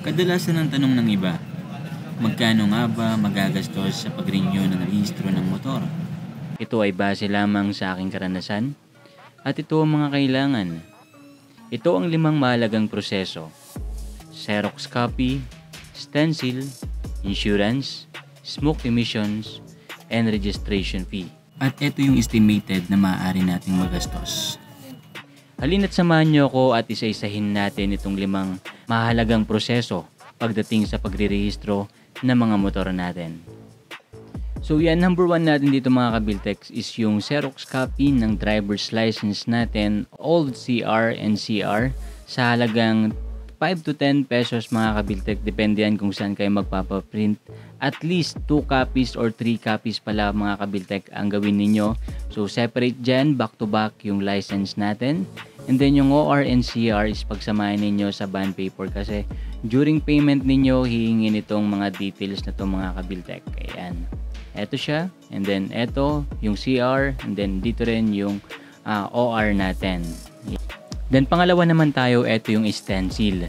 Kadalasan ang tanong ng iba, magkano nga ba magagastos sa pag-renew ng rehistro ng motor? Ito ay base lamang sa aking karanasan at ito ang mga kailangan. Ito ang 5 mahalagang proseso: Xerox copy, stencil, insurance, smoke emissions, and registration fee. At ito yung estimated na maaari nating magastos. Halina't samahan niyo ako at isa-isahin natin itong 5 mahalagang proseso pagdating sa pagrerehistro ng mga motor natin. So yan, number 1 natin dito mga kabiltex is yung Xerox copy ng driver's license natin, old CR and CR, sa halagang 5 to 10 pesos mga kabiltek, depende yan kung saan kayo magpapaprint. At least 2 copies or 3 copies pala mga kabiltek ang gawin ninyo. So separate dyan, back to back yung license natin. And then yung OR and CR is pagsamahin ninyo sa bond paper kasi during payment ninyo hihingin itong mga details na to mga kabiltek. Ayan. Eto siya, and then eto yung CR, and then dito rin yung OR natin. Then pangalawa naman tayo, eto yung stencil.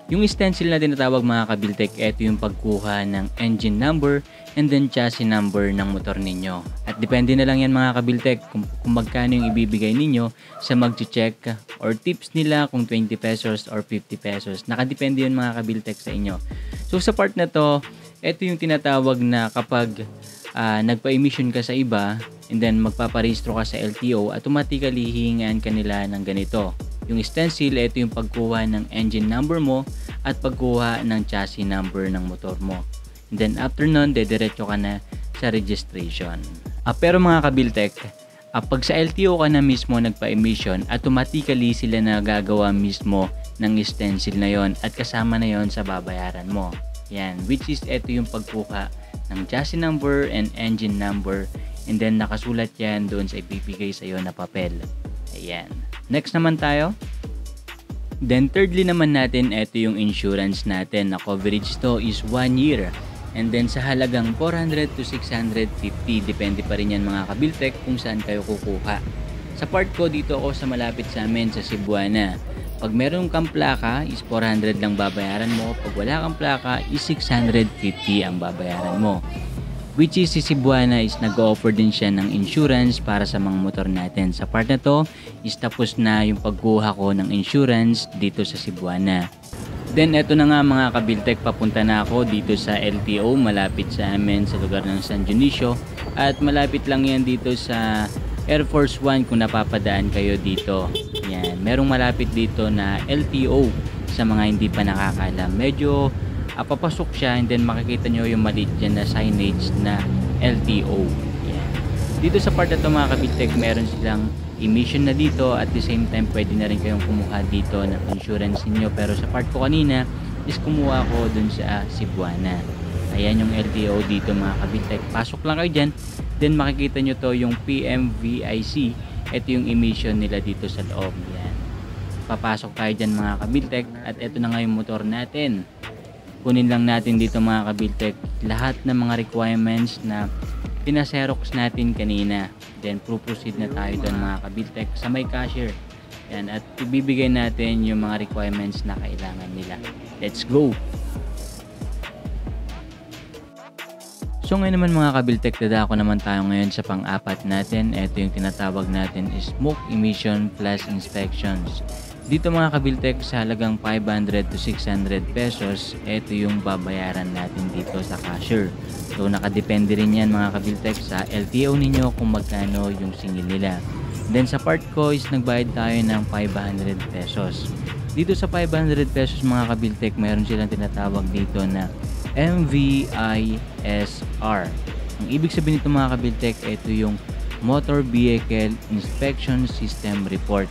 Yung stencil na tinatawag mga kabiltek, eto yung pagkuha ng engine number and then chassis number ng motor ninyo. At depende na lang yan mga kabiltek kung magkano yung ibibigay ninyo sa mag-check or tips nila, kung 20 pesos or 50 pesos. Nakadepende yun mga kabiltek sa inyo. So sa part na to, eto yung tinatawag na kapag nagpa-emission ka sa iba and then magpaparehistro ka sa LTO, automatically hihingaan ka nila ng ganito. Yung stencil, ito yung pagkuha ng engine number mo at pagkuha ng chassis number ng motor mo. And then after nun, dediretso ka na sa registration. Pero mga kabiltek, pag sa LTO ka na mismo nagpa-emission, automatically sila na gagawa mismo ng stencil na yon at kasama na yon sa babayaran mo. Yan, which is ito yung pagkuha ng chassis number and engine number, and then nakasulat yan doon sa ipipigay sa iyo na papel. Ayan. Next naman tayo. Then thirdly naman natin, ito yung insurance natin na coverage to is 1 year. And then sa halagang 400 to 650, depende pa rin yan mga kabiltek kung saan kayo kukuha. Sa part ko, dito ako sa malapit sa amin sa Cebuana. Pag meron kang plaka is 400 lang babayaran mo. Pag wala kang plaka is 650 ang babayaran mo. Which is si Cebuana is nag-offer din siya ng insurance para sa mga motor natin. Sa part na to is tapos na yung pagkuha ko ng insurance dito sa Cebuana. Then eto na nga mga kabiltek, papunta na ako dito sa LTO, malapit sa amin sa lugar ng San Dionisio. At malapit lang yan dito sa Air Force 1 kung napapadaan kayo dito. Yan, merong malapit dito na LTO sa mga hindi pa nakakaalam. Medyo papasok siya and then makikita nyo yung maliit dyan na signage na LTO. Yan. Dito sa part na to mga kabiltek, meron silang emission na dito, at the same time pwede na rin kayong kumuha dito ng insurance niyo. Pero sa part ko kanina is kumuha ko dun sa Cebuana. Ayan yung LTO dito mga kabiltek. Pasok lang kayo dyan, then makikita nyo to yung PMVIC. Ito yung emission nila dito sa loob. Yan. Papasok tayo dyan mga kabiltek, at ito na nga yung motor natin. Kunin lang natin dito mga kabiltek lahat ng mga requirements na pinaserox natin kanina. Then proceed na tayo doon mga kabiltek sa may cashier. Yan, at ibibigay natin yung mga requirements na kailangan nila. Let's go! So ngayon naman mga kabiltek, dadako naman tayo ngayon sa pang-apat natin. Ito yung tinatawag natin is smoke emission plus inspections. Dito mga kabiltek, sa halagang 500 to 600 pesos, ito yung babayaran natin dito sa cashier. So nakadepende rin yan mga kabiltek sa LTO ninyo kung magkano yung singil nila. Then sa part ko is nagbayad tayo ng 500 pesos. Dito sa 500 pesos mga kabiltek, mayroon silang tinatawag dito na MVISR. Ang ibig sabihin nito mga kabiltek, ito yung Motor Vehicle Inspection System Report.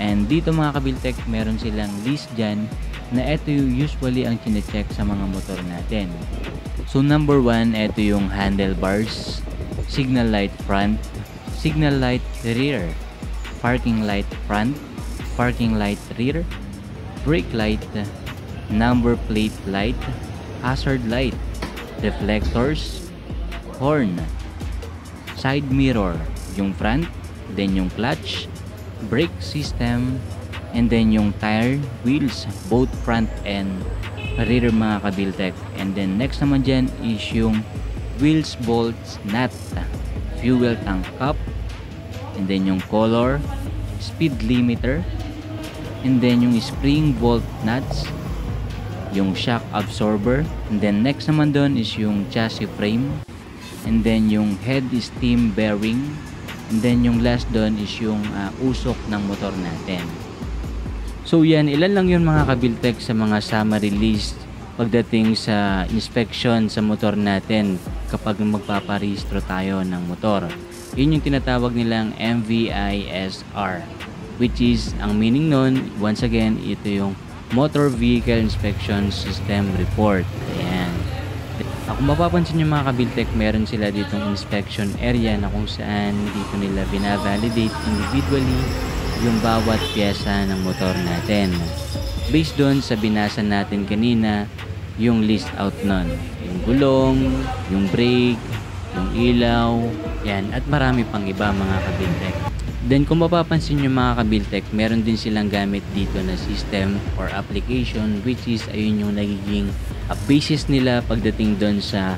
And dito mga kabiltek, meron silang list dyan na ito yung usually ang chinecheck sa mga motor natin. So number 1, ito yung handlebars, signal light front, signal light rear, parking light front, parking light rear, brake light, number plate light, hazard light, reflectors, horn, side mirror, yung front, then yung clutch, brake system, and then yung tire, wheels, both front and rear mga kabiltek. And then next naman dyan is yung wheels, bolts, nut, fuel tank cap, and then yung color, speed limiter, and then yung spring bolt nuts, yung shock absorber, and then next naman doon is yung chassis frame, and then yung head steam bearing, and then yung last doon is yung usok ng motor natin. So yan, ilan lang yun mga kabiltek sa mga summary list pagdating sa inspection sa motor natin kapag magpaparehistro tayo ng motor. Yun yung tinatawag nilang MVISR, which is, ang meaning nun, once again, ito yung Motor Vehicle Inspection System Report. Ayan. Kung mapapansin nyo mga kabiltek, meron sila ditong inspection area na kung saan dito nila binavalidate individually yung bawat pyesa ng motor natin. Based doon sa binasa natin kanina, yung list out nun. Yung gulong, yung brake, yung ilaw, yan, at marami pang iba mga kabiltek. Then kung mapapansin nyo mga kabiltek, meron din silang gamit dito na system or application, which is ayun yung nagiging basis nila pagdating doon sa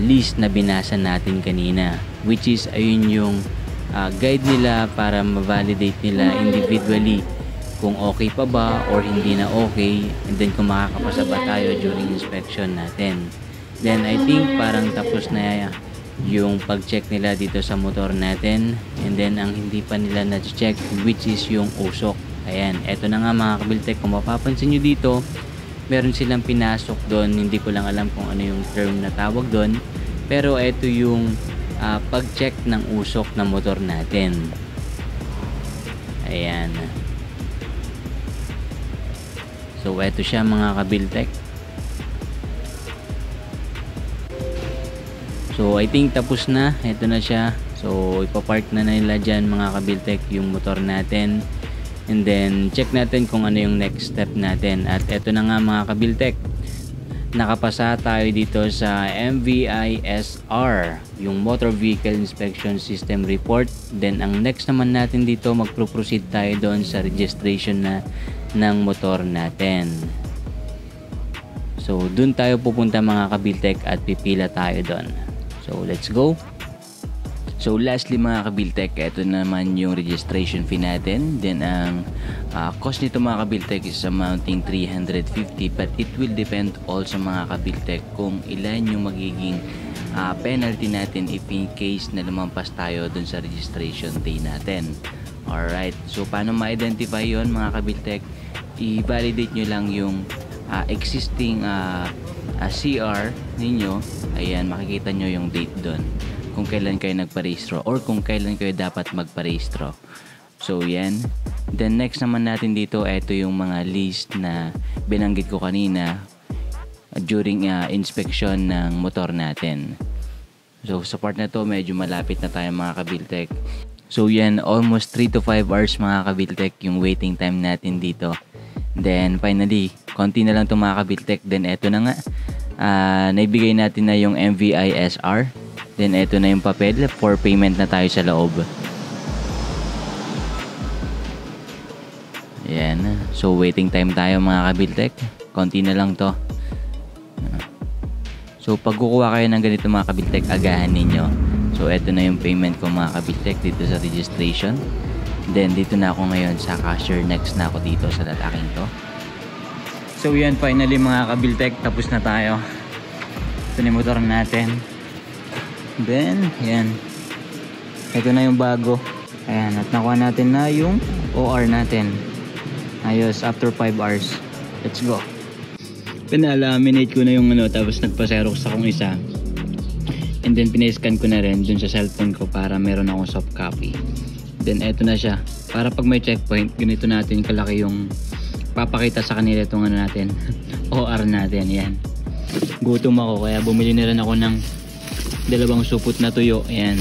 list na binasa natin kanina, which is ayun yung guide nila para ma-validate nila individually kung okay pa ba or hindi na okay, and then kung makakapasa ba tayo during inspection natin. Then I think parang tapos na yung pag-check nila dito sa motor natin, and then ang hindi pa nila na-check, which is yung usok. Ayan, eto na nga mga kabiltek, kung mapapansin nyo dito, meron silang pinasok doon, hindi ko lang alam kung ano yung term na tawag doon, pero eto yung pag-check ng usok ng motor natin. Ayan. So eto siya mga kabiltek. So I think tapos na. Eto na siya. So ipapark na nila dyan mga kabiltek yung motor natin. And then check natin kung ano yung next step natin. At eto na nga mga kabiltek, nakapasa tayo dito sa MVISR, yung Motor Vehicle Inspection System Report. Then ang next naman natin dito, magpro-proceed tayo doon sa registration na ng motor natin. So doon tayo pupunta mga kabiltek at pipila tayo doon. So let's go. So lastly mga kabiltek, ito naman yung registration fee natin. Then ang cost nito mga kabiltek is amounting 350, but it will depend also mga kabiltek kung ilan yung magiging penalty natin if in case na lumampas tayo dun sa registration day natin. Alright, so paano ma-identify yon mga kabiltek? I-validate nyo lang yung existing CR ninyo. Ayan, makikita nyo yung date doon kung kailan kayo nagparehistro or kung kailan kayo dapat magparehistro. So yan. Then next naman natin dito, ito yung mga list na binanggit ko kanina during inspection ng motor natin. So sa part na to, medyo malapit na tayo mga kabiltek. So yan, almost 3 to 5 hours mga kabiltek yung waiting time natin dito. Then finally, konti na lang itong mga kabiltek. Then eto na nga, naibigay natin na yung MVISR. Then eto na yung papel, for payment na tayo sa loob. Ayan. So waiting time tayo mga kabiltek. Konti na lang to. So pag kukuha kayo ng ganito mga kabiltek, agahan ninyo. So eto na yung payment ko mga kabiltek dito sa registration. Then dito na ako ngayon sa cashier. Next na ako dito sa lalaking to. So yan, finally mga kabiltek, tapos na tayo. Ito na yung motor natin. Then yan, ito na yung bago. Ayan, at nakuha natin na yung OR natin. Ayos, after 5 hours. Let's go. Pinalaminate ko na yung tapos nagpa-xerox akong isa. And then pinescan ko na rin dun sa cellphone ko para meron akong soft copy. Then eto na siya. Para pag may checkpoint, ganito natin kalaki yung papakita sa kanila itong natin. OR natin, yan. Gutom ako kaya bumili na rin ako ng 2 supot na tuyo. Ayan.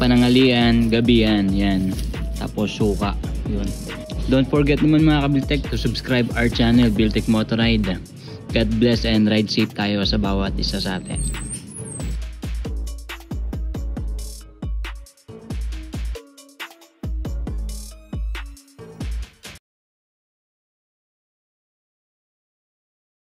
Panangalian, gabihan, yan. Tapos suka. Yun. Don't forget naman mga kabiltek to subscribe our channel, Biltech Motorride. God bless and ride safe tayo sa bawat isa sa atin.